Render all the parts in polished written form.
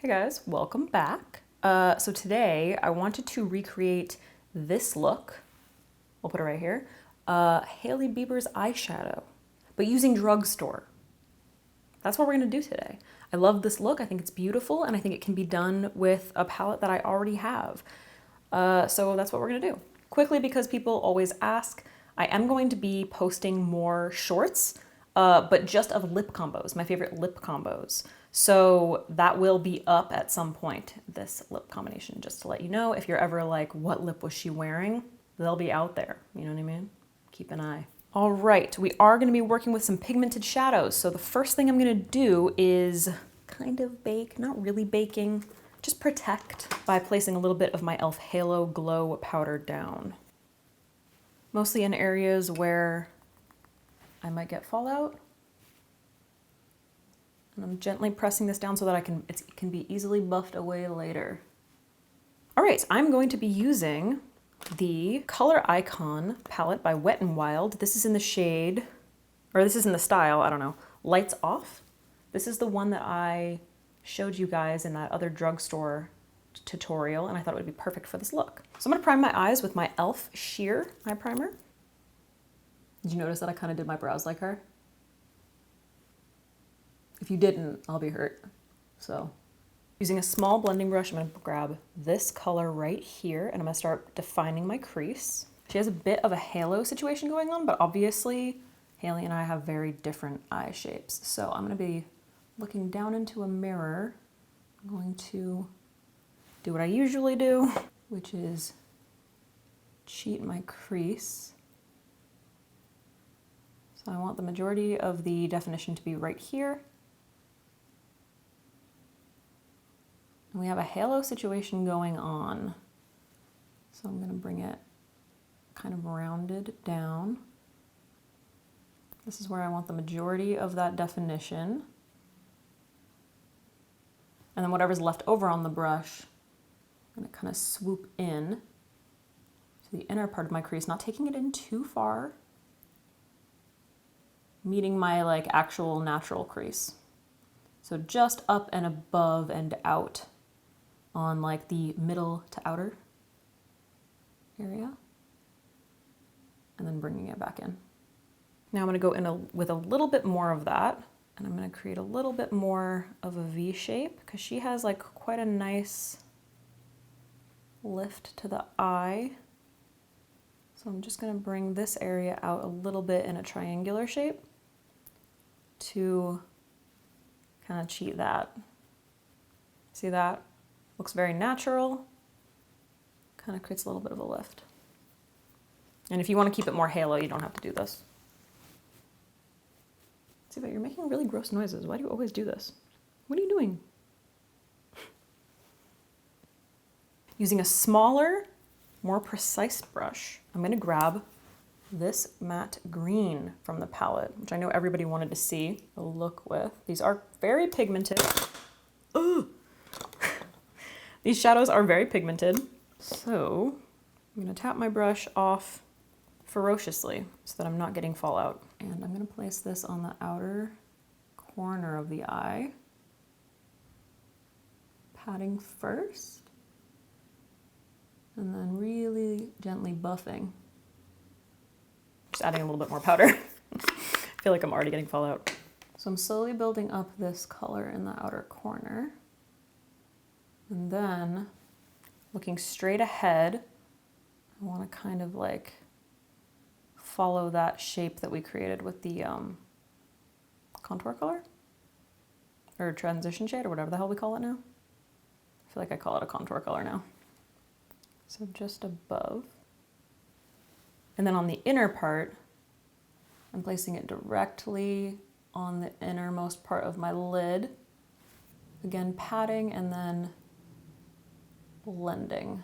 Hey guys, welcome back. So today I wanted to recreate this look. We'll put it right here. Hailey Bieber's eyeshadow, but using drugstore. That's what we're gonna do today. I love this look. I think it's beautiful, and I think it can be done with a palette that I already have. So that's what we're gonna do. Quickly, because people always ask, I am going to be posting more shorts, but just of lip combos, my favorite lip combos. So that will be up at some point, this lip combination, just to let you know. If you're ever like, what lip was she wearing? They'll be out there, you know what I mean? Keep an eye. All right, we are gonna be working with some pigmented shadows. So the first thing I'm gonna do is kind of bake, not really baking, just protect by placing a little bit of my e.l.f. Halo Glow powder down. Mostly in areas where I might get fallout. And I'm gently pressing this down so that it can be easily buffed away later. All right, I'm going to be using the Color Icon palette by Wet n Wild. This is in the shade, or this is in the style, I don't know, Lights Off. This is the one that I showed you guys in that other drugstore tutorial, and I thought it would be perfect for this look. So I'm gonna prime my eyes with my e.l.f. Sheer Eye Primer. Did you notice that I kind of did my brows like her? If you didn't, I'll be hurt. So, using a small blending brush, I'm gonna grab this color right here, and I'm gonna start defining my crease. She has a bit of a halo situation going on, but obviously, Hailey and I have very different eye shapes. So I'm gonna be looking down into a mirror. I'm going to do what I usually do, which is cheat my crease. So I want the majority of the definition to be right here. And we have a halo situation going on. So I'm gonna bring it kind of rounded down. This is where I want the majority of that definition. And then whatever's left over on the brush, I'm gonna kind of swoop in to the inner part of my crease, not taking it in too far, meeting my like actual natural crease. So just up and above and out on like the middle to outer area, and then bringing it back in. Now I'm gonna go in with a little bit more of that, and I'm gonna create a little bit more of a V shape, because she has like quite a nice lift to the eye. So I'm just gonna bring this area out a little bit in a triangular shape to kind of cheat that. See that? Looks very natural. Kind of creates a little bit of a lift. And if you want to keep it more halo, you don't have to do this. See, but you're making really gross noises. Why do you always do this? What are you doing? Using a smaller, more precise brush, I'm going to grab this matte green from the palette, which I know everybody wanted to see the look with. These are very pigmented. Ugh. These shadows are very pigmented. So I'm gonna tap my brush off ferociously so that I'm not getting fallout. And I'm gonna place this on the outer corner of the eye. Patting first, and then really gently buffing. Just adding a little bit more powder. I feel like I'm already getting fallout. So I'm slowly building up this color in the outer corner. And then looking straight ahead, I want to kind of like follow that shape that we created with the contour color or transition shade or whatever the hell we call it now. I feel like I call it a contour color now. So just above. And then on the inner part, I'm placing it directly on the innermost part of my lid. Again, patting and then blending.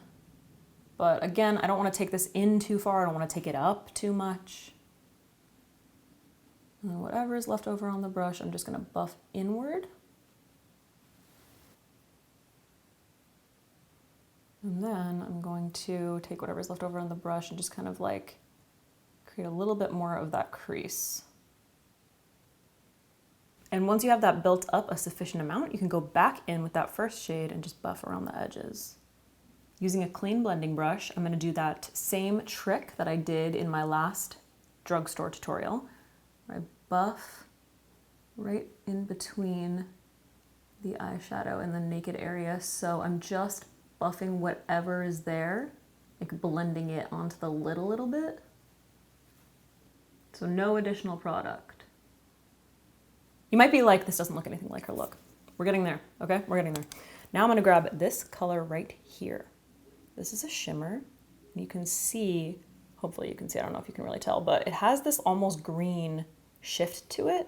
But again, I don't want to take this in too far. I don't want to take it up too much. And then whatever is left over on the brush, I'm just going to buff inward. And then I'm going to take whatever's left over on the brush and just kind of like create a little bit more of that crease. And once you have that built up a sufficient amount, you can go back in with that first shade and just buff around the edges. Using a clean blending brush, I'm gonna do that same trick that I did in my last drugstore tutorial, where I buff right in between the eyeshadow and the naked area. So I'm just buffing whatever is there, like blending it onto the lid a little bit. So no additional product. You might be like, this doesn't look anything like her look. We're getting there, okay? We're getting there. Now I'm gonna grab this color right here. This is a shimmer. You can see, hopefully you can see, I don't know if you can really tell, but it has this almost green shift to it.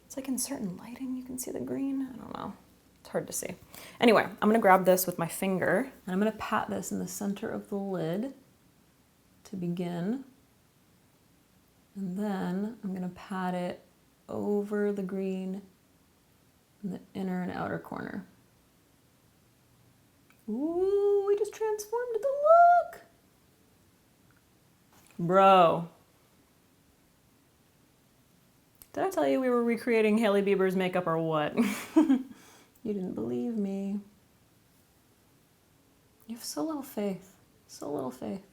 It's like in certain lighting, you can see the green. I don't know, it's hard to see. Anyway, I'm gonna grab this with my finger and I'm gonna pat this in the center of the lid to begin. And then I'm gonna pat it over the green in the inner and outer corner. Ooh, we just transformed the look. Bro. Did I tell you we were recreating Hailey Bieber's makeup or what? You didn't believe me. You have so little faith. So little faith.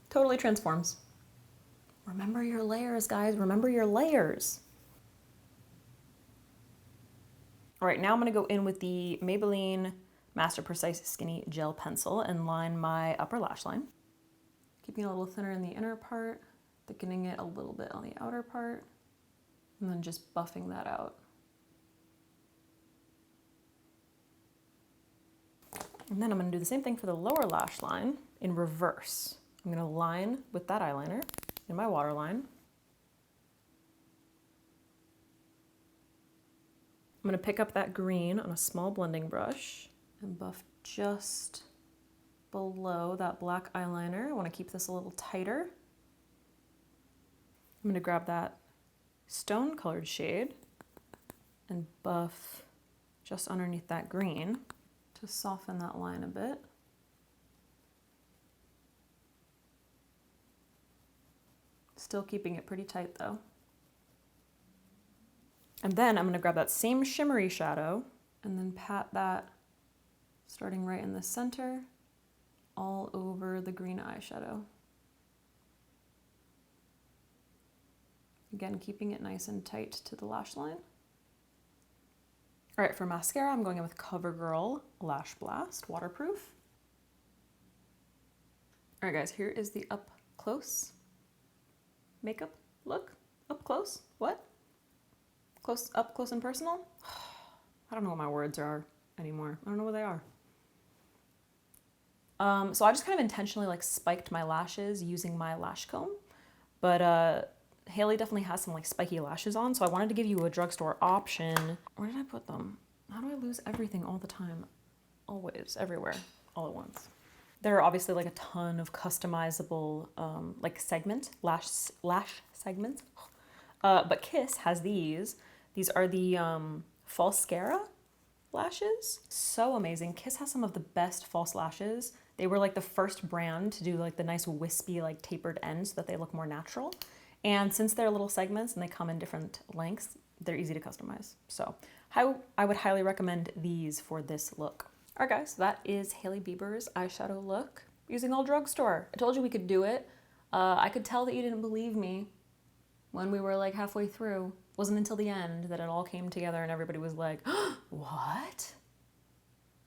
Totally transforms. Remember your layers, guys. Remember your layers. All right, now I'm gonna go in with the Maybelline Master Precise Skinny Gel Pencil and line my upper lash line. Keeping it a little thinner in the inner part, thickening it a little bit on the outer part, and then just buffing that out. And then I'm gonna do the same thing for the lower lash line in reverse. I'm gonna line with that eyeliner in my waterline. I'm gonna pick up that green on a small blending brush and buff just below that black eyeliner. I wanna keep this a little tighter. I'm gonna grab that stone colored shade and buff just underneath that green to soften that line a bit. Still keeping it pretty tight though. And then I'm gonna grab that same shimmery shadow and then pat that starting right in the center all over the green eyeshadow. Again, keeping it nice and tight to the lash line. All right, for mascara, I'm going in with COVERGIRL Lash Blast Waterproof. All right, guys, here is the up close makeup look. Up close, what? Close, up close and personal? I don't know what my words are anymore. I don't know what they are. So I just kind of intentionally like spiked my lashes using my lash comb, but Hailey definitely has some like spiky lashes on, so I wanted to give you a drugstore option. Where did I put them? How do I lose everything all the time? Always, everywhere, all at once. There are obviously like a ton of customizable like lash segments, but Kiss has these. These are the FALSCARA lashes. So amazing. Kiss has some of the best false lashes. They were like the first brand to do like the nice wispy like tapered ends so that they look more natural. And since they're little segments and they come in different lengths, they're easy to customize. So I would highly recommend these for this look. All right, guys, so that is Hailey Bieber's eyeshadow look using all drugstore. I told you we could do it. I could tell that you didn't believe me when we were like halfway through. It wasn't until the end that it all came together and everybody was like, what?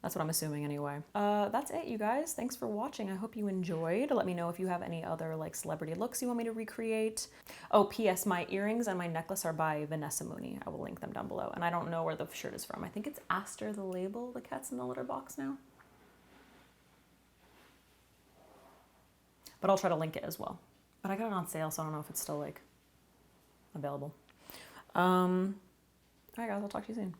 That's what I'm assuming anyway. That's it, you guys. Thanks for watching. I hope you enjoyed. Let me know if you have any other like celebrity looks you want me to recreate. Oh, P.S. My earrings and my necklace are by Vanessa Mooney. I will link them down below. And I don't know where the shirt is from. I think it's Aster the Label. The cat's in the litter box now. But I'll try to link it as well. But I got it on sale, so I don't know if it's still like available. All right, guys, I'll talk to you soon.